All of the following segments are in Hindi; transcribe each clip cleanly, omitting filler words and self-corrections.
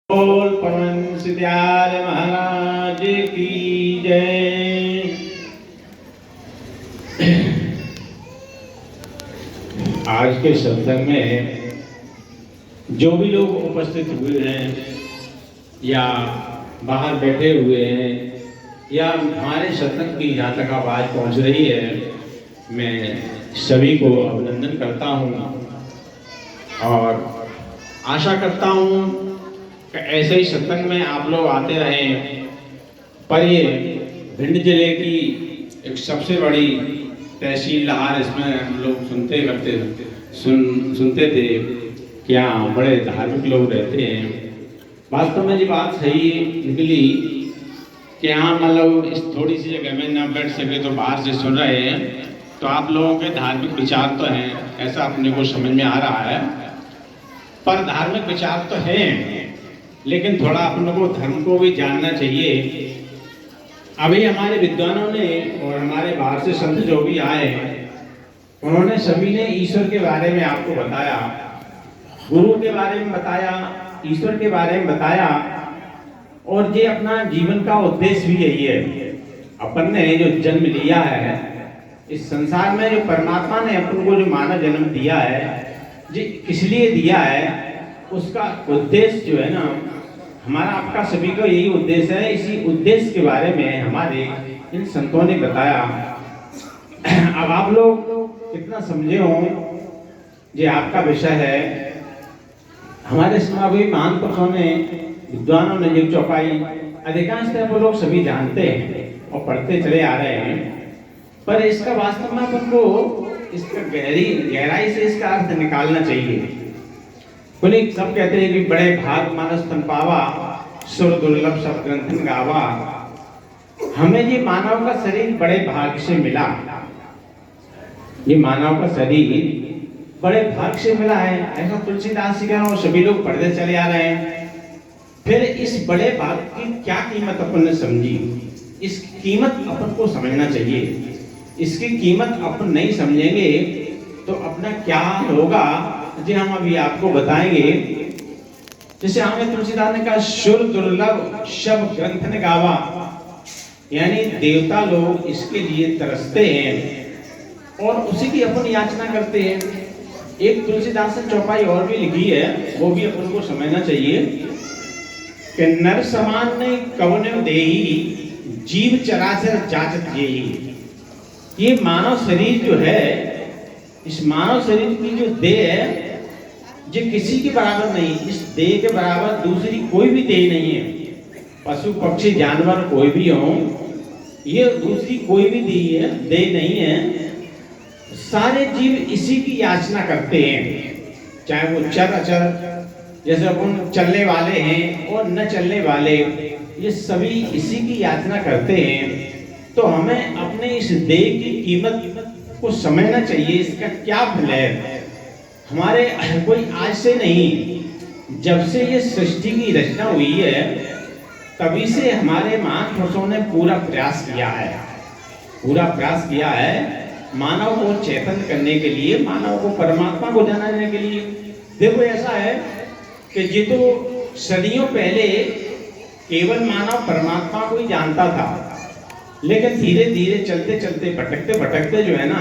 बोल पवन सिद्धार महाराज की जय। आज के सत्संग में जो भी लोग उपस्थित हुए हैं या बाहर बैठे हुए हैं या हमारे सत्संग की जहाँ तक आवाज पहुँच रही है, मैं सभी को अभिनंदन करता हूँ और आशा करता हूँ ऐसे ही सत्संग में आप लोग आते रहें। पर ये भिंड जिले की एक सबसे बड़ी तहसील लाहौर, इसमें हम लोग सुनते थे कि यहाँ बड़े धार्मिक लोग रहते हैं। वास्तव में ये बात सही निकली कि यहाँ मतलब इस थोड़ी सी जगह में ना बैठ सके तो बाहर से सुन रहे हैं, तो आप लोगों के धार्मिक विचार तो हैं, ऐसा अपने को समझ में आ रहा है। पर धार्मिक विचार तो हैं, लेकिन थोड़ा अपन को धर्म को भी जानना चाहिए। अभी हमारे विद्वानों ने और हमारे बाहर से संत जो भी आए हैं, उन्होंने सभी ने ईश्वर के बारे में आपको बताया, गुरु के बारे में बताया, ईश्वर के बारे में बताया। और ये अपना जीवन का उद्देश्य भी यही है। अपन ने जो जन्म लिया है इस संसार में, जो परमात्मा ने अपन को जो मानव जन्म दिया है, जी किस लिए दिया है, उसका उद्देश्य जो है ना, हमारा आपका सभी का यही उद्देश्य है। इसी उद्देश्य के बारे में हमारे इन संतों ने बताया। अब आप लोग कितना समझे हो, ये आपका विषय है। हमारे समाज महान पुरुषों ने, विद्वानों ने जो चौपाई अधिकांश वो लोग सभी जानते हैं और पढ़ते चले आ रहे हैं, पर इसका वास्तव में अपन को इसका गहराई से इसका अर्थ निकालना चाहिए। बोले सब कहते हैं कि बड़े भाग मानस तन पावा, सुर दुर्लभ सब ग्रंथन गावा। हमें ये मानव का शरीर बड़े भाग से मिला, ये मानव का शरीर बड़े भाग से मिला है, ऐसा तुलसीदास जी का सभी लोग पढ़ते चले आ रहे हैं। फिर इस बड़े भाग की क्या कीमत अपन ने समझी, इस कीमत अपन को समझना चाहिए। इसकी कीमत अपन नहीं समझेंगे तो अपना क्या होगा, जी हम अभी आपको बताएंगे। जैसे हमें तुलसीदास ने कहा, सुर दुर्लभ शब ग्रंथ ने गावा, यानी देवता लोग इसके लिए तरसते हैं और उसी की अपन याचना करते हैं। एक तुलसीदास ने चौपाई और भी लिखी है, वो भी अपन को समझना चाहिए कि नर समान ने कवने देही, जीव चराचर जाचत जेही। ये मानव शरीर जो है, इस मानव शरीर की जो देह है, ये किसी के बराबर नहीं। इस देह के बराबर दूसरी कोई भी देह नहीं है। पशु पक्षी जानवर कोई भी हो, ये दूसरी कोई भी देह नहीं है। सारे जीव इसी की याचना करते हैं, चाहे वो चर अचर, जैसे अपन चलने वाले हैं और न चलने वाले, ये सभी इसी की याचना करते हैं। तो हमें अपने इस देह की कीमत को समझना चाहिए, इसका क्या फल है। हमारे कोई आज से नहीं, जब से ये सृष्टि की रचना हुई है तभी से हमारे महान पुरुषों ने पूरा प्रयास किया है मानव को चेतन करने के लिए, मानव को परमात्मा को जानने के लिए। देखो ऐसा है कि ये तो सदियों पहले केवल मानव परमात्मा को ही जानता था, लेकिन धीरे धीरे चलते चलते भटकते भटकते जो है ना,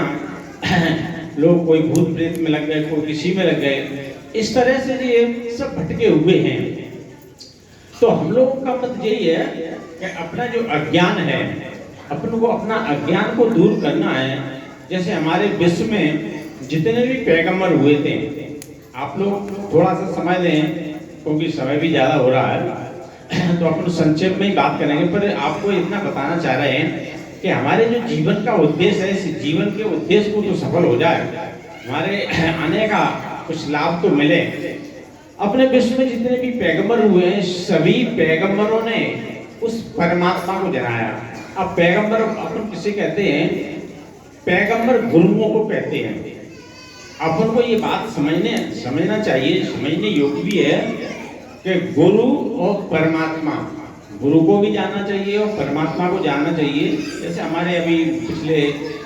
लोग कोई भूत प्रेत में लग गए, कोई किसी में लग गए, इस तरह से ये सब भटके हुए हैं। तो हम लोगों का मत यही है कि अपना जो अज्ञान है, अपन को अपना अज्ञान को दूर करना है। जैसे हमारे विश्व में जितने भी पैगंबर हुए थे, आप लोग थोड़ा सा समझ लें क्योंकि समय भी ज्यादा हो रहा है, तो अपन संक्षेप में ही बात करेंगे। पर आपको इतना बताना चाह रहे हैं कि हमारे जो जीवन का उद्देश्य है, इस जीवन के उद्देश्य को तो सफल हो जाए, हमारे आने का कुछ लाभ तो मिले। अपने विश्व में जितने भी पैगंबर हुए हैं, सभी पैगंबरों ने उस परमात्मा को जनाया। अब पैगंबर अपन किसे कहते हैं, पैगंबर गुरुओं को कहते हैं। अपन को ये बात समझना चाहिए, समझने योग्य भी है कि गुरु और परमात्मा, गुरु को भी जानना चाहिए और परमात्मा को जानना चाहिए। जैसे हमारे अभी पिछले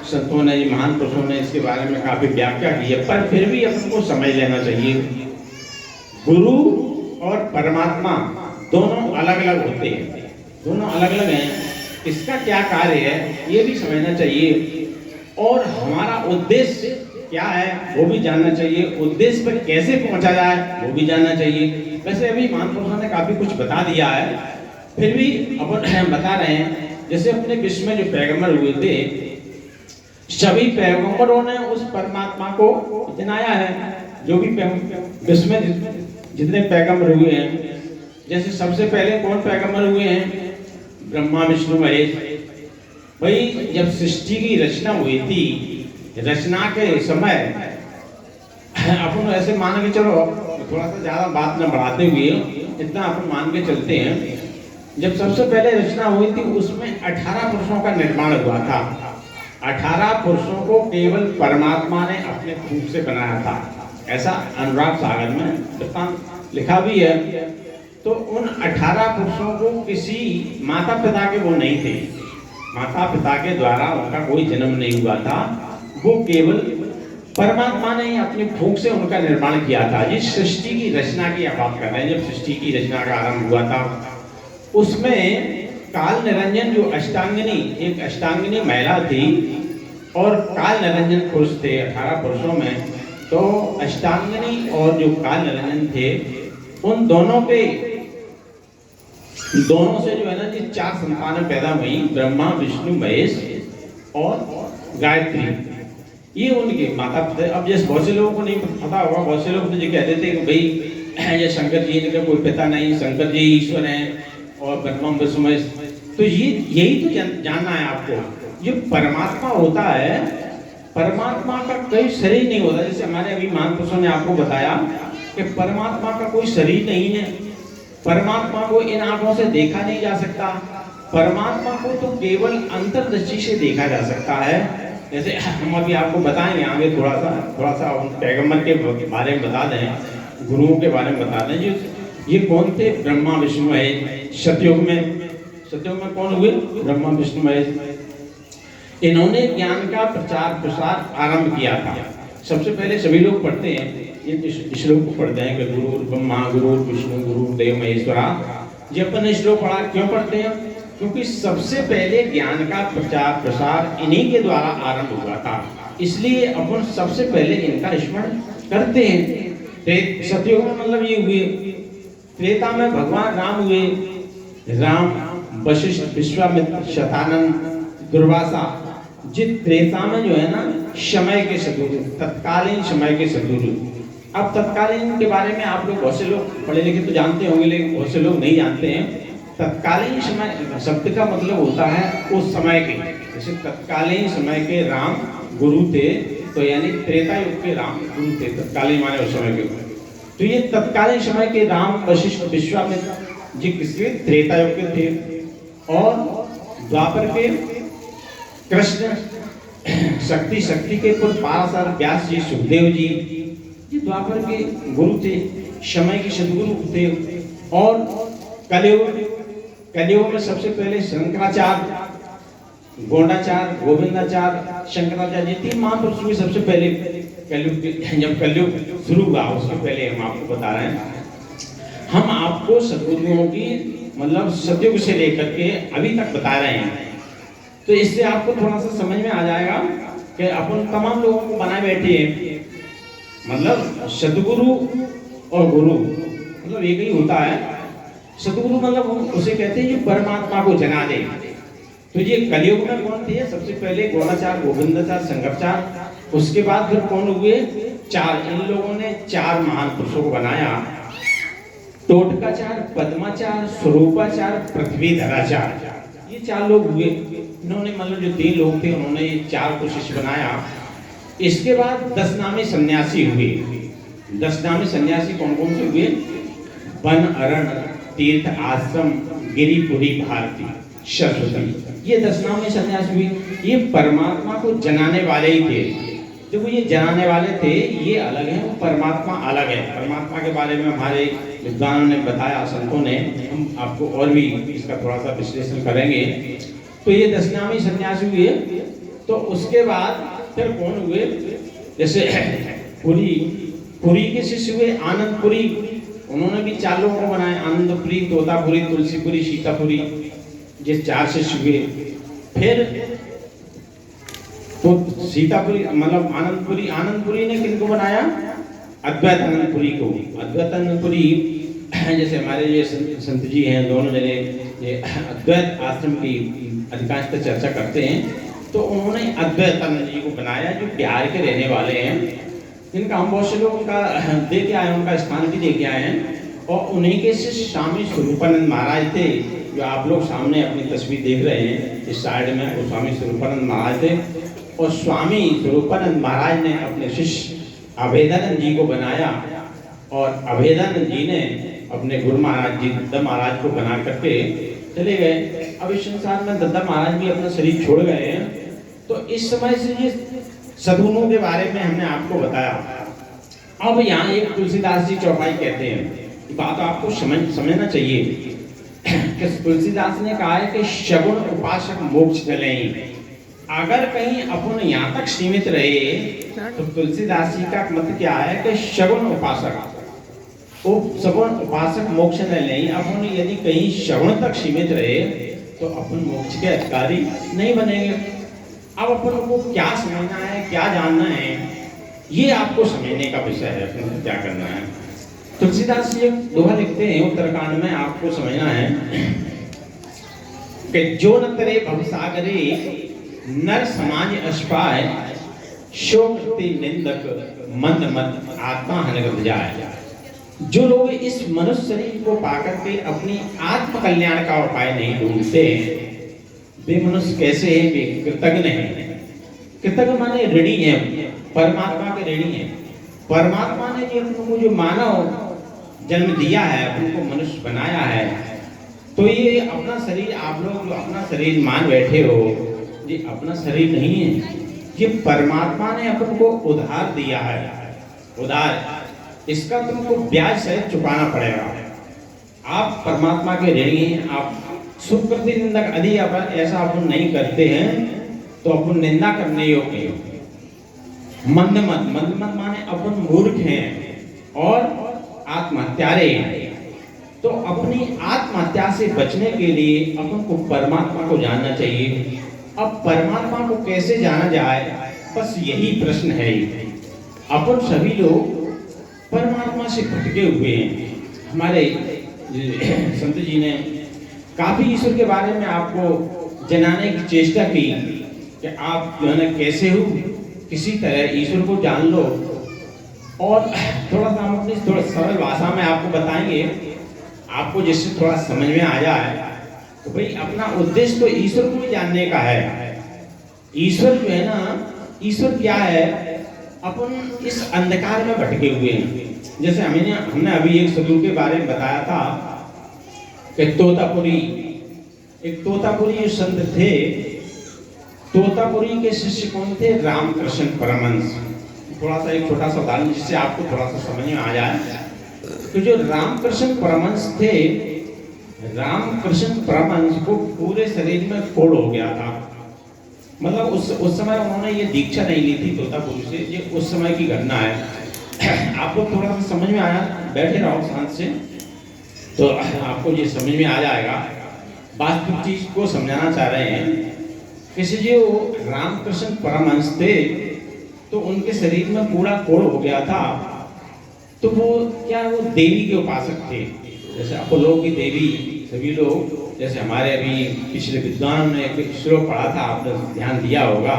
संतों ने, महान पुरुषों ने इसके बारे में काफी व्याख्या की है, पर फिर भी अपन को समझ लेना चाहिए। गुरु और परमात्मा दोनों अलग अलग होते हैं, दोनों अलग अलग हैं। इसका क्या कार्य है ये भी समझना चाहिए, और हमारा उद्देश्य क्या है वो भी जानना चाहिए, उद्देश्य पर कैसे पहुंचा जाए वो भी जानना चाहिए। वैसे अभी महापुरुषों ने काफी कुछ बता दिया है, फिर भी अपन बता रहे हैं। जैसे अपने विश्व में जो पैगंबर हुए थे, सभी पैगंबरों ने उस परमात्मा को जनाया है। जो भी विश्व में जितने पैगंबर हुए हैं, जैसे सबसे पहले कौन पैगंबर हुए हैं? ब्रह्मा विष्णु महेश। भाई जब सृष्टि की रचना हुई थी, रचना के समय अपन ऐसे मान के चलो, थोड़ा सा ज्यादा बात न बढ़ाते हुए इतना अपन मान के चलते हैं, जब सबसे पहले रचना हुई थी उसमें 18 पुरुषों का निर्माण हुआ था। 18 पुरुषों को केवल परमात्मा ने अपने रूप से बनाया था, ऐसा अनुराग सागर में वृत्तांत लिखा भी है। तो उन 18 पुरुषों को किसी माता पिता के वो नहीं थे, माता पिता के द्वारा उनका कोई जन्म नहीं हुआ था, वो केवल परमात्मा ने अपनी फूंक से उनका निर्माण किया था। जिस सृष्टि की रचना की आप बात कर रहे हैं, जब सृष्टि की रचना का आरंभ हुआ था उसमें काल निरंजन जो अष्टांगिनी, एक अष्टांगिनी महिला थी और काल निरंजन पुरुष थे 18 पुरुषों में। तो अष्टांगिनी और जो काल निरंजन थे उन दोनों से जो है ना जी 4 संतानें पैदा हुई, ब्रह्मा विष्णु महेश और गायत्री। ये उनके माता पिता। अब जैसे बहुत से लोगों को नहीं पता होगा, बहुत से लोग तो ये कहते थे कि भाई ये शंकर जी इनका कोई पिता नहीं, शंकर जी ईश्वर हैं और ब्रह्मा विष्णु महेश। तो ये यही तो जानना है आपको। जो परमात्मा होता है, परमात्मा का कोई शरीर नहीं होता। जैसे हमारे अभी महापुरुषों ने आपको बताया कि परमात्मा का कोई शरीर नहीं है, परमात्मा को इन आंखों से देखा नहीं जा सकता, परमात्मा को तो केवल अंतर्दृष्टि से देखा जा सकता है। जैसे हम अभी आपको बताएंगे आगे थोड़ा सा उन पैगंबर के बारे में बता दें, गुरुओं के बारे में बता दें। जो ये कौन थे? ब्रह्मा विष्णु महेश। सतयुग में कौन हुए? ब्रह्मा विष्णु महेश। इन्होंने ज्ञान का प्रचार प्रसार आरंभ किया था। सबसे पहले सभी लोग पढ़ते हैं ये श्लोक को पढ़ते हैं कि गुरु ब्रह्मा गुरु विष्णु गुरु देव महेश्वरा। ये अपन श्लोक पढ़ा क्यों पढ़ते हैं? क्योंकि सबसे पहले ज्ञान का प्रचार प्रसार इन्हीं के द्वारा आरंभ हुआ था, इसलिए अपन सबसे पहले इनका स्मरण करते हैं। सतयुग में मतलब ये हुए, त्रेता में भगवान राम हुए, राम वशिष्ठ विश्वामित्र शतानंद दुर्वासा। जिस त्रेता में जो है ना समय के सदगुरु, तत्कालीन समय के सदगुरु। अब तत्कालीन के बारे में आप लोग बहुत से लोग पढ़े लिखे तो जानते होंगे, लेकिन बहुत से लोग नहीं जानते हैं। तत्कालीन समय शब्द का मतलब होता है उस समय के। जैसे तत्कालीन समय के राम गुरु थे, तो यानी त्रेता युग के राम गुरु थे, तत्कालीन माने उस समय के। तो ये तत्कालीन समय के राम वशिष्ठ विश्वामित्र जी किसके? त्रेता युग के थे। और द्वापर के कृष्ण शक्ति के पुत्र पाराशर व्यास जी सुखदेव जी, ये द्वापर के गुरु थे, समय के सदगुरु थे। और कलियुग में सबसे पहले शंकराचार्य, गौंडाचार्य, गोविंदाचार्य, शंकराचार्य, 3 महापुरुष भी सबसे पहले कलियुग, जब कलियुग शुरू हुआ उसके पहले हम आपको बता रहे हैं। हम आपको सदगुरुओं की मतलब सतयुग से लेकर के अभी तक बता रहे हैं, तो इससे आपको थोड़ा सा समझ में आ जाएगा कि अपन तमाम लोगों को बनाए बैठे हैं। मतलब सदगुरु और गुरु मतलब एक ही होता है। सदगुरु मतलब उसे कहते हैं जो परमात्मा को जना दे। तो ये कलियुग में कौन थे? सबसे पहले गौणाचार्य, गोविंदाचार्य, शंकराचार्य। उसके बाद फिर कौन हुए? 4। इन लोगों ने 4 महान पुरुषों को बनाया। टोटकाचार्य, पद्माचार्य, स्वरूपाचार्य, पृथ्वीधराचार्य, ये 4 लोग हुए। इन्होंने मतलब जो 3 लोग थे उन्होंने ये 4 को शिष्य बनाया। इसके बाद 10 नामी सन्यासी हुए। 10 नामी सन्यासी कौन कौन से हुए? वन अरण्य तीर्थ आश्रम गिरिपुरी भारती सरस्वती, ये 10 नामी सन्यासी हुए। ये परमात्मा को जनाने वाले ही थे। जो ये जनाने वाले थे ये अलग है, वो परमात्मा अलग है। परमात्मा के बारे में हमारे विद्वानों ने बताया, संतों ने, हम आपको और भी इसका थोड़ा सा विश्लेषण करेंगे। तो ये 10 नामी सन्यासी हुए। तो उसके बाद फिर कौन हुए? जैसे पुरी के शिष्य हुए आनंदपुरी, उन्होंने भी 4 लोगों को बनाया, आनंदपुरी, तोतापुरी, तुलसीपुरी, सीतापुरी, ये 4 शिष्य हुए। फिर तो सीतापुरी मतलब आनंदपुरी ने किनको बनाया? अद्वैत आनंदपुरी को। अद्वैत आनंदपुरी जैसे हमारे ये संत जी हैं, दोनों जने ये अद्वैत आश्रम की अधिकांशतः चर्चा करते हैं, तो उन्होंने अद्वैत आनंद जी को बनाया, जो बिहार के रहने वाले हैं, जिनका हम बहुत से लोग उनका दे के आए, उनका स्थान भी दे के आए हैं। और उन्हीं के शिष्य स्वामी स्वरूपानंद महाराज थे, जो आप लोग सामने अपनी तस्वीर देख रहे हैं इस साइड में, वो स्वामी स्वरूपानंद महाराज थे। और स्वामी स्वरूपानंद महाराज ने अपने शिष्य अभेदानंद जी को बनाया, और अभेदानंद जी ने अपने गुरु महाराज जी दत्ता महाराज को बना करके चले गए। अब इस संसार में दत्ता महाराज भी अपना शरीर छोड़ गए हैं। तो इस समय से ये सद्गुणों के बारे में हमने आपको बताया। अब यहाँ एक तुलसीदास जी चौपाई कहते हैं, बात आपको समझना चाहिए कि तुलसीदास ने कहा है कि सगुण उपासक मोक्ष चलें। अगर कहीं अपन यहाँ तक सीमित रहे तो तुलसीदास जी का मत क्या है कि सगुण उपासक सगुण उपासक मोक्ष न लें। अपन यदि कहीं सगुण तक सीमित रहे तो अपन मोक्ष के अधिकारी नहीं बनेंगे। अब अपन को क्या समझना है, क्या जानना है, ये आपको समझने का विषय है, अपन क्या करना है। तुलसीदास जी एक दोहा लिखते हैं उत्तरकांड में, आपको समझना है कि जो न तरे भवसागरे नर समाज अस्पाय, शोक निंदक मंद मत आत्मा हनगत जाए। जो लोग इस मनुष्य शरीर को पाकर के अपनी आत्म कल्याण का उपाय नहीं ढूंढते, वे मनुष्य कैसे हैं? वे कृतज्ञ हैं। कृतज्ञ माने ऋणी हैं, परमात्मा के ऋणी हैं। परमात्मा ने जो उनको जो मानव जन्म दिया है, उनको मनुष्य बनाया है, तो ये अपना शरीर, आप लोग जो अपना शरीर मान बैठे हो, ये अपना शरीर नहीं है, ये परमात्मा ने अपन को उधार दिया है। उधार, इसका तुमको ब्याज सहित चुकाना पड़ेगा। आप परमात्मा के ऋणी हैं। आप सुख प्रति निंदक, यदि ऐसा अपन नहीं करते हैं तो अपन निंदा करने योग्य। मंद मत माने अपन मूर्ख हैं और आत्महत्यारे हैं। तो अपनी आत्महत्या से बचने के लिए अपन को परमात्मा को जानना चाहिए। अब परमात्मा को कैसे जाना जाए, बस यही प्रश्न है। अपन सभी लोग परमात्मा से भटके हुए हैं। हमारे संत जी ने काफी ईश्वर के बारे में आपको जनाने की चेष्टा की कि आप जो है ना कैसे हो, किसी तरह ईश्वर को जान लो। और थोड़ा सा हम अपनी थोड़ा सरल भाषा में आपको बताएंगे, आपको जिससे थोड़ा समझ में आ जाए। तो भाई अपना उद्देश्य तो ईश्वर को ही जानने का है। ईश्वर जो है ना, ईश्वर क्या है? अपन इस अंधकार में भटके हुए हैं। जैसे हमने अभी एक सदगुरु के बारे में बताया था कि तोतापुरी, एक तोतापुरी संत थे। तोतापुरी के शिष्य कौन थे? रामकृष्ण परमहंस। थोड़ा सा एक छोटा सा उदाहरण जिससे आपको थोड़ा सा समझ में आ जाए। तो जो रामकृष्ण परमहंस थे, रामकृष्ण परमहंस को पूरे शरीर में फोड़ हो गया था। मतलब उस समय उन्होंने ये दीक्षा नहीं ली थी तोतापुरी से। ये उस समय की घटना है। आपको थोड़ा सा समझ में आया? बैठे रहो शांत से, तो आपको ये समझ में आ जाएगा। वास्तविक चीज को समझाना चाह रहे हैं। किसी जो रामकृष्ण परमहंस थे, तो उनके शरीर में पूरा कोड़ हो गया था। तो वो क्या, वो देवी के उपासक थे। जैसे अपोलो की देवी, सभी लोग, जैसे हमारे अभी पिछले विद्वान ने एक श्लोक पढ़ा था, आपने ध्यान दिया होगा।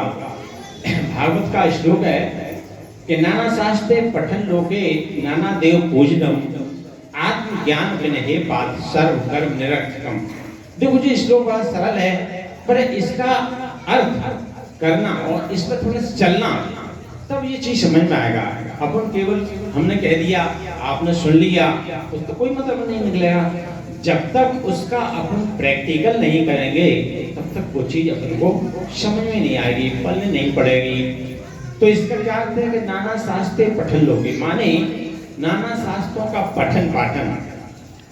भागवत का श्लोक है कि नाना शास्त्रे पठन लोके नाना देव पूजनम, आत्मज्ञान विनहे पाद सर्व कर्म निरर्थकम। देखो जी, श्लोक बड़ा सरल है, पर इसका अर्थ करना और इस पर थोड़ा चलना, तब ये चीज समझ में आएगा। अपन केवल हमने कह दिया, आपने सुन लिया, तो कोई मतलब नहीं निकलेगा। जब तक उसका अपन प्रैक्टिकल नहीं करेंगे, तब तक वो चीज अपन को समझ में नहीं आएगी, पढ़ने नहीं पड़ेगी। तो इसका क्या अर्थ है कि नाना शास्त्रे पठन लोगे, माने नाना शास्त्रों का पठन पाठन।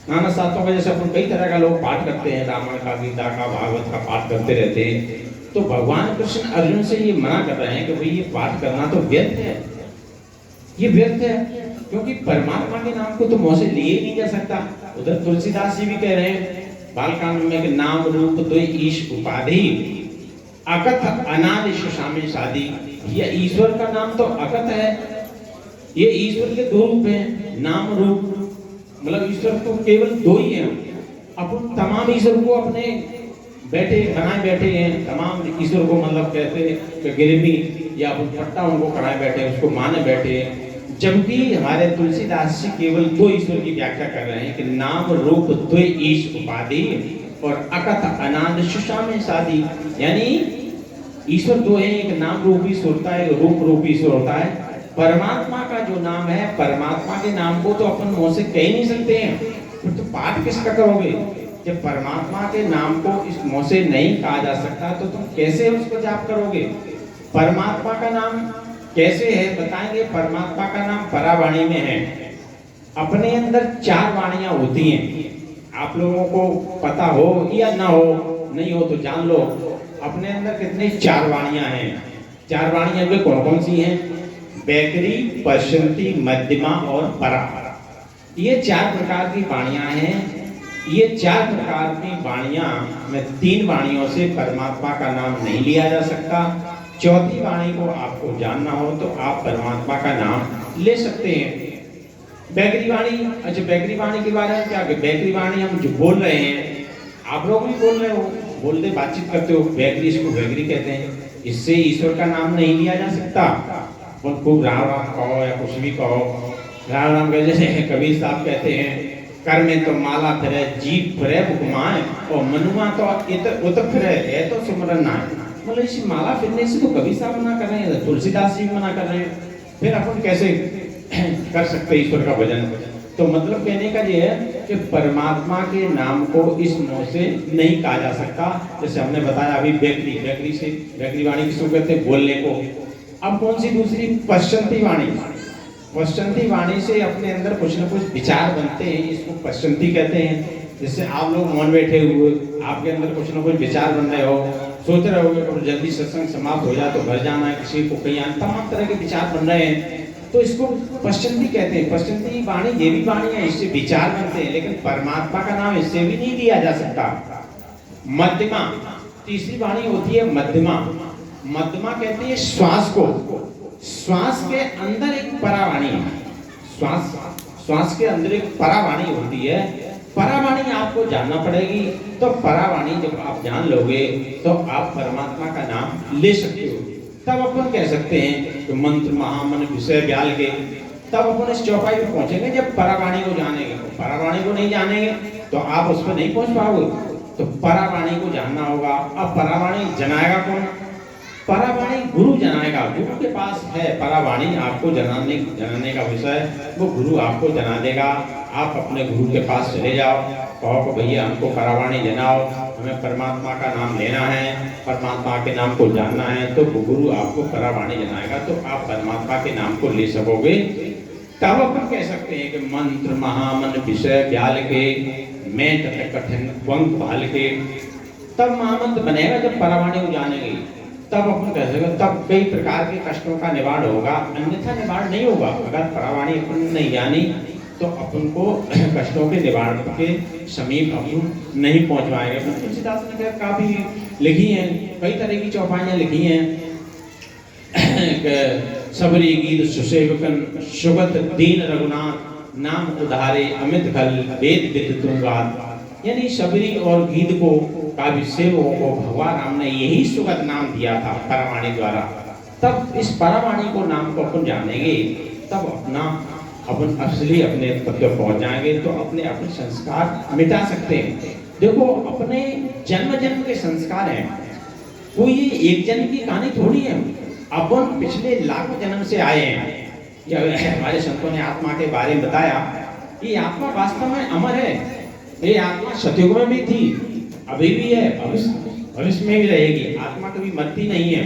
नाना शास्त्रों का जैसे अपन कई तरह का लोग पाठ करते हैं, रामायण का, गीता का, भागवत का पाठ करते रहते हैं। तो भगवान कृष्ण अर्जुन से ये मना कर रहे हैं कि भाई ये पाठ करना तो व्यर्थ है, ये व्यर्थ है। क्योंकि परमात्मा के नाम को तो मुंह से लिए ही नहीं जा सकता। उधर तुलसीदास जी भी कह रहे हैं बालकांड में कि नाम रूप द्वय ईश उपाधि अकथ अनादि सुशामी शादी। ये ईश्वर का नाम तो अकथ है, ये ईश्वर के दो रूप हैं, नाम रूप, मतलब ईश्वर तो केवल दो ही हैं। अपन तमाम ईश्वर को अपने बैठे बनाए बैठे हैं, तमाम ईश्वर को मतलब कहते हैं गिरवी या अपन पट्टा उनको कराए बैठे हैं, उसको माने बैठे हैं। जबकि हमारे तुलसीदास जी केवल दो ईश्वर की व्याख्या कर रहे हैं कि नाम रूप द्वय ईश उपाधि और अकथ अनाद सुशामी शादी। यानी ईश्वर दो है, एक नाम रूपी ईश्वर होता है, एक रूप रूपी ईश्वर होता है। परमात्मा का जो नाम है, परमात्मा के नाम को तो अपन मुंह से कह ही नहीं सकते हैं, फिर तो पाठ किसका करोगे? जब परमात्मा के नाम को इस मुंह से नहीं कहा जा सकता तो तुम कैसे उसको जाप करोगे? परमात्मा का नाम कैसे है बताएंगे। परमात्मा का नाम परावाणी में है। अपने अंदर चार वाणियां होती हैं, आप लोगों को पता हो या ना हो, नहीं हो तो जान लो। अपने अंदर कितनी चार वाणियां हैं? चार वाणियां वे कौन कौन सी हैं? बैकरी, पश्चंती, मध्यमा और परा। ये चार प्रकार की वाणियां हैं। ये चार प्रकार की वाणियां में तीन वाणियों से परमात्मा का नाम नहीं लिया जा सकता। चौथी वाणी को आपको जानना हो तो आप परमात्मा का नाम ले सकते हैं। बैकरी वाणी, अच्छा बैकरी वाणी के बारे में क्या? बैकरी वाणी हम जो बोल रहे हैं, आप लोग भी बोल रहे हो, बोलते बातचीत करते हो, बैकरी, इसको बैकरी कहते हैं। इससे ईश्वर का नाम नहीं लिया जा सकता। खूब राम राम कहो या कुछ भी कहो, राम राम कह, जैसे कबीर साहब कहते हैं कर में तो माला फिरे, जीव फिरे बुकमाए और मनुआ तो उतर फिरे, है तो सुमरन ना। मतलब इसी माला फिरने से तो कबीर साहब मना कर रहे हैं, तुलसीदास जी मना कर रहे हैं, फिर अपन कैसे कर सकते ईश्वर का भजन? तो मतलब कहने का ये है कि परमात्मा के नाम को इस मुंह से नहीं कहा जा सकता। जैसे हमने बताया अभी बैकरी, बैकरी से बैकरी वाणी किसको कहते हैं? बोलने को। अब कौन सी दूसरी? पश्चंती वाणी। पश्चंती वाणी से अपने अंदर कुछ न कुछ विचार बनते हैं, इसको पश्चंती कहते हैं। जैसे आप लोग मौन बैठे हुए, आपके अंदर कुछ न कुछ विचार बन रहे हो, सोच रहे हो कि जल्दी सत्संग समाप्त हो जाए तो घर जाना है, किसी को कहीं आना, तमाम तरह के विचार बन रहे हैं, तो इसको पश्चंती कहते हैं। पश्चंती वाणी ये भी वाणी है, इससे विचार बनते हैं, लेकिन परमात्मा का नाम इससे भी नहीं लिया जा सकता। मध्यमा, तीसरी वाणी होती है मध्यमा। मध्यमा कहते हैं श्वास को। श्वास के अंदर एक परावाणी है, श्वास के अंदर एक परावाणी होती है। परावाणी आपको जानना पड़ेगी। तो परावाणी जब आप जान लोगे तो आप परमात्मा का नाम ले सकते हो। तब अपन कह सकते हैं कि मंत्र महामन विषय ब्याल के, तब अपन इस चौपाई पर पहुंचेंगे जब परावाणी को जानेंगे। परावाणी को नहीं जानेंगे तो आप उस पर नहीं पहुंच पाओगे। तो परावाणी को जानना होगा। अब परावाणी जनाएगा कौन? परावाणी गुरु जनाएगा। गुरु के पास है परावाणी, आपको जनाने का विषय वो गुरु आपको जना देगा। आप अपने गुरु के पास चले जाओ, कहो कि भैया हमको परावाणी जनाओ, हमें परमात्मा का नाम लेना है, परमात्मा के नाम को जानना है, तो वो गुरु आपको परावाणी जनाएगा, तो आप परमात्मा के नाम को ले सकोगे। तब अपन कह सकते हैं कि मंत्र महामन विषय ब्याल के, मैं कठिन पंख भाल के। तब महामंत्र बनेगा जब परावाणी को जानेंगे, तब अपन कह सकते, तब कई प्रकार के कष्टों का निवारण होगा, अन्यथा निवारण नहीं होगा। अगर परावाणी अपन नहीं जानी तो अपन को कष्टों के निवारण के समीप अपन नहीं पहुंच पाएंगे। तुलसीदास ने काफी लिखी हैं, कई तरह की चौपाइयां लिखी हैं। सबरी गीत सुसेवकन सुगत दीन रघुनाथ, नाम उधारे अमित खल वेद विद तुंगात। यानी सबरी और गीत को काव्य सेवकों को भगवान राम ने यही सुगत नाम दिया था परावाणी द्वारा। तब इस परावाणी को नाम को अपन जानेंगे, तब अपन असली अपने तत्व पहुंच जाएंगे, तो अपने अपने संस्कार मिटा सकते हैं। देखो अपने जन्म जन्म के संस्कार हैं, कोई ये एक जन्म की कहानी थोड़ी है। अपन पिछले लाखों जन्म से आए हैं। हमारे संतों ने आत्मा के बारे में बताया, ये आत्मा वास्तव में अमर है। ये आत्मा सतयुग में भी थी, अभी भी है, भविष्य में भी रहेगी। आत्मा कभी मरती नहीं है।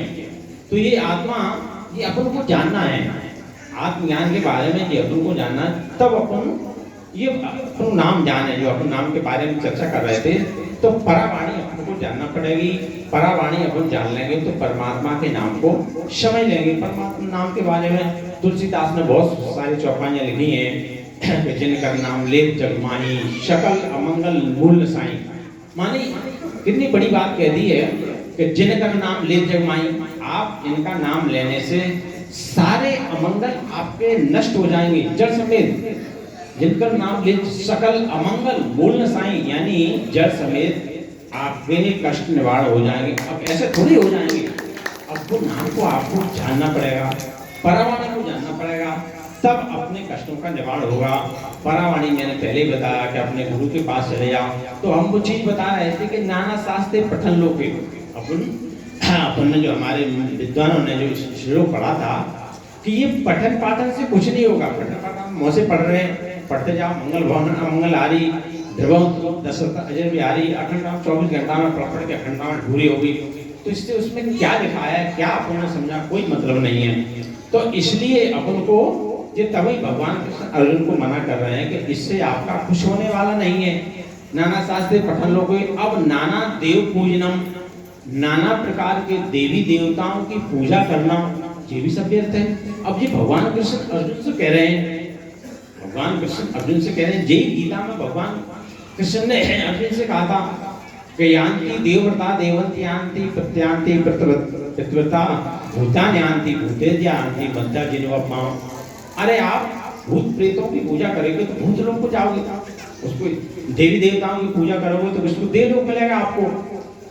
तो ये आत्मा, ये अपन को जानना है, आत्मज्ञान के बारे में ये अपन को जानना है। तब अपन ये अपन नाम जाने, जो अपन नाम के बारे में चर्चा कर रहे थे, तो परावाणी अपन को जानना पड़ेगी। परावाणी अपन जान लेंगे तो परमात्मा के नाम को समझ लेंगे। परमात्मा नाम के बारे में तुलसीदास ने बहुत सारी चौपाइयां लिखी हैं कि जिनका नाम ले जग माही सकल अमंगल मूल साई। माने कितनी बड़ी बात कह दी है कि जिनका नाम ले जग माही, आप इनका नाम लेने से सारे अमंगल आपके नष्ट हो जाएंगे जड़ समेत। जिनका नाम ले सकल अमंगल मूल साई, यानी जड़ समेत आपके कष्ट निवारण हो जाएंगे। अब ऐसे थोड़ी हो जाएंगे, अब वो नाम को आपको जानना पड़ेगा, परावाणी को जानना पड़ेगा, तब अपने कष्टों का निवारण होगा। परावाणी मैंने पहले ही बताया कि अपने गुरु के पास चले जाओ। तो हम वो चीज बता रहे थे कि नाना शास्त्र पठन लोके अपन ने जो हमारे विद्वानों ने जो श्लोक पढ़ा था कि ये पठन पाठन से कुछ नहीं होगा। पठन पाठन मुँह से पढ़ रहे हैं, पढ़ते जाओ, मंगल भवन अमंगल हारी ध्रुव दशरथ अजय बिहारी अखंड 24 घंटा में पढ़ के अखंड पूरी होगी। तो इससे उसमें क्या लिखा है, क्या अपन ने समझा, कोई मतलब नहीं है। तो इसलिए अपन को ये तभी भगवान कृष्ण अर्जुन को मना कर रहे हैं कि इससे आपका कुछ होने वाला नहीं है। नाना शास्त्र पठन लोग, अब नाना देव पूजनम, नाना प्रकार के देवी देवताओं की पूजा करना, ये भी सब व्यर्थ है। अब ये भगवान कृष्ण अर्जुन से कह रहे हैं, भगवान कृष्ण अर्जुन से कह रहे हैं, जय गीता में भगवान कृष्ण ने अर्जुन से कहा था कि यान्ति देवव्रता देवन्ति यान्ति प्रत्यांति प्रत्यव्रता भूतानि यान्ति भूतेद्यान्ति मध्या जिन्वप्मा। अरे आप भूत प्रेतों की पूजा करेंगे तो भूत लोक को जाओगे, उसको देवी देवताओं की पूजा करोगे तो उसको देव लोक मिलेगा आपको,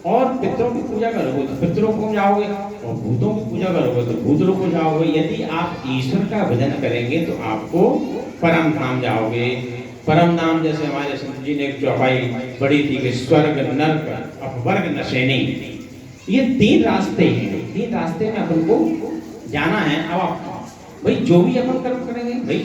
और पितरों की पूजा करोगे तो पितरों को जाओगे, और भूतों की पूजा करोगे तो भूत लोक को जाओगे। यदि आप ईश्वर का भजन करेंगे तो आपको परम धाम जाओगे। परम नाम जैसे हमारे संत जी ने एक चौपाई बड़ी थी कि स्वर्ग नरक अपवर्ग नशेनी, ये 3 रास्ते हैं। 3 रास्ते में अपन को जाना है। अब आप भाई जो भी अपन कर्म करेंगे, भाई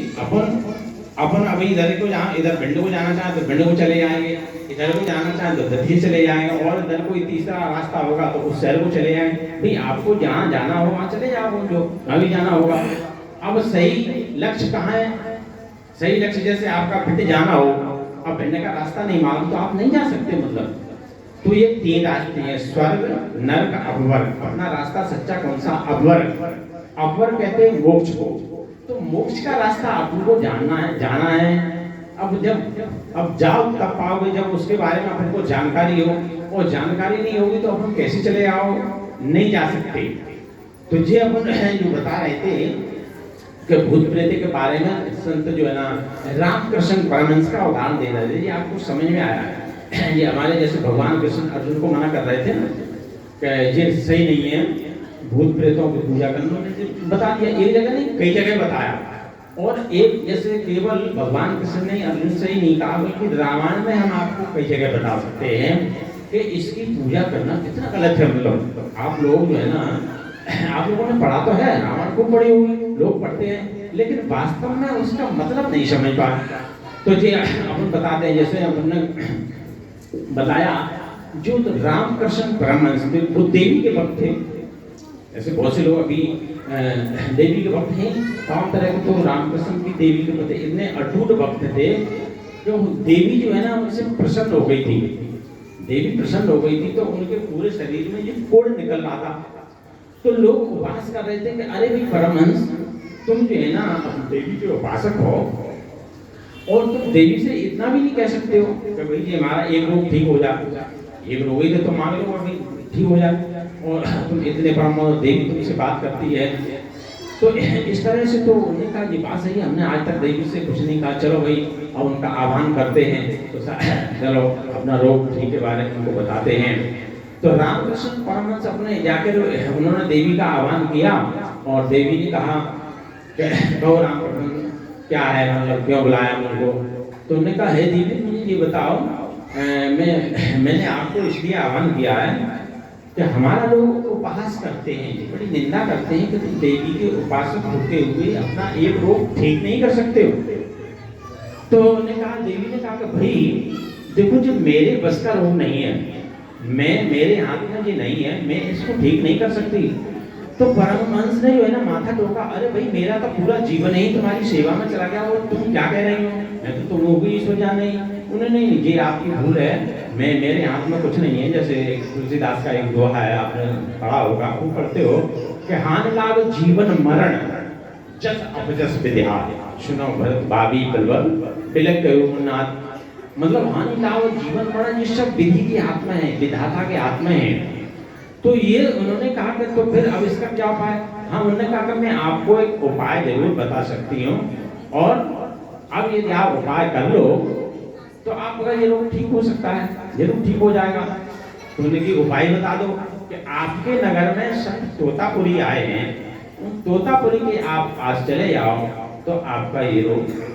अपन अभी इधर को इधर भिंड को जाना चाहे तो भिंड को चले जाएंगे, इधर को जाना चाहे तो दधिया चले जाएंगे, और इधर कोई तीसरा रास्ता होगा तो उस शहर को चले जाएंगे। भाई आपको जहाँ जाना हो वहाँ चले जाओ, जो अभी जाना होगा। अब सही लक्ष्य कहाँ है? सही लक्ष्य जैसे आपका भिंड जाना हो, अब भिंड का रास्ता नहीं मालूम तो आप नहीं जा सकते। मतलब तो ये 3 रास्ते हैं, स्वर्ग नरक अपवर्ग। अपना रास्ता सच्चा कौन सा? अपवर्ग। अपवर्ग कहते हैं मोक्ष को। तो मोक्ष का रास्ता आपको जानना है, जाना है। अब जाओ तब पाओगे जब उसके बारे में अपन को जानकारी हो, और जानकारी नहीं होगी तो अपन कैसे चले आओ? नहीं जा सकते। तो ये अपन जो बता रहे थे कि भूत प्रेत के बारे में संत जो है ना रामकृष्ण परमहंस का उदाहरण दे रहे थे, ये आपको समझ में आया है। ये हमारे जैसे भगवान कृष्ण अर्जुन को मना कर रहे थे ना कि ये सही नहीं है भूत प्रेतों की पूजा करना, बता दिया। एक जगह नहीं, कई जगह बताया। और एक जैसे केवल भगवान कृष्ण ने अर्जुन से ही नहीं कहा, बल्कि रामायण में हम आपको कई जगह बता सकते हैं कि इसकी पूजा करना कितना गलत है। मतलब आप लोग जो है ना, आप लोगों ने पढ़ा तो है, रामायण को पढ़े हुए लोग पढ़ते हैं, लेकिन वास्तव में उसका मतलब नहीं समझ पाए। तो ये अपन बताते हैं, जैसे हमने बताया जो रामकृष्ण परमहंस थे वो देवी के भक्त थे। ऐसे बहुत से लोग अभी देवी के भक्त हैं, तमाम तरह के। तो रामकृष्ण की देवी के भक्त इतने अटूट भक्त थे जो देवी जो है ना उनसे प्रसन्न हो गई थी। देवी प्रसन्न हो गई थी तो उनके पूरे शरीर में ये कोढ़ निकल रहा था। तो लोग उपास कर रहे थे कि अरे भाई परमहंस, तुम जो है ना देवी के उपासक हो, और तुम देवी से इतना भी नहीं कह सकते हो कि भाई ये हमारा एक रोग ठीक हो जाए, एक रोग ही तो मांग लो अभी ठीक हो जाए, और तुम इतने ब्राह्मण देवी तुमसे बात करती है। तो इस तरह से तो उन्होंने कहा ये बात सही, हमने आज तक देवी से कुछ नहीं कहा, चलो भाई अब उनका आह्वान करते हैं। तो चलो अपना रोग ठीक के बारे में उनको बताते हैं। तो रामकृष्ण परमहंस अपने जाकर उन्होंने देवी का आह्वान किया, और देवी ने कहा कहो रामकृष्ण क्या है, मतलब क्यों बुलाया मुझको? तो उन्होंने कहा हे देवी मुझे ये बताओ, मैंने आपको इसलिए आह्वान किया है कि हमारा लोग उपहास करते हैं, बड़ी निंदा करते हैं कि तुम देवी के उपासक होते हुए अपना एक रोग ठीक नहीं कर सकते हो। तो उन्होंने कहा, देवी ने कहा कि भाई देखो जो मेरे बस का रोग नहीं है, मेरे हाथ में ये नहीं है, मैं इसको ठीक नहीं कर सकती। तो परमहंस ने जो है ना माथा टोका, अरे भाई मेरा तो पूरा जीवन ही तुम्हारी सेवा में चला गया, और तुम क्या कह रही हो? मैं तो तुम होगी ईश्वर जाने, उन्होंने नहीं, ये आपकी भूल है, मैं मेरे हाथ में कुछ नहीं है। जैसे तुलसीदास का एक दोहा है, आपने पढ़ा होगा, वो पढ़ते हो कि हानि लाभ जीवन मरण जस अपजस विद्या, सुनो भरत भावी बलवल तिलक नाथ। मतलब हानि लाभ जीवन मरण ये सब विधि की हाथ में है, विधाता के हाथ में है। तो ये उन्होंने कहा कि तो फिर अब इसका क्या उपाय? हाँ, उन्होंने कहा कि मैं आपको एक उपाय जरूर बता सकती हूँ, और अब यदि आप उपाय कर लो तो आपका ये रोग ठीक हो सकता है, जरूर ठीक हो जाएगा। तो उन्होंने की उपाय बता दो कि आपके नगर में संत तोतापुरी आए हैं, उन तोतापुरी के आप आज चले जाओ तो आपका ये रोग